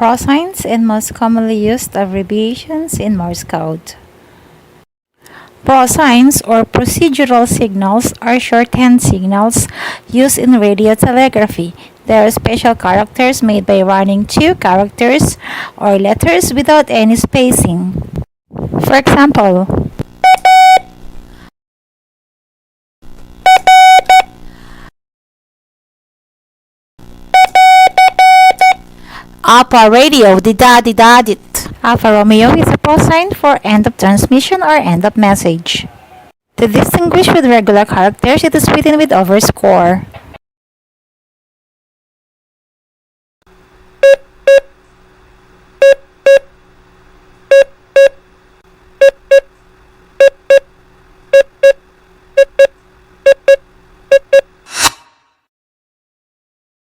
PROSIGNS and most commonly used abbreviations in Morse code. PROSIGNS or procedural signals are shorthand signals used in radio telegraphy. They are special characters made by running two characters or letters without any spacing. For example, Alpha Radio, dida-dida-dit. Alpha Romeo is a PROSIGN for end of transmission or end of message. To distinguish with regular characters, it is written with overscore.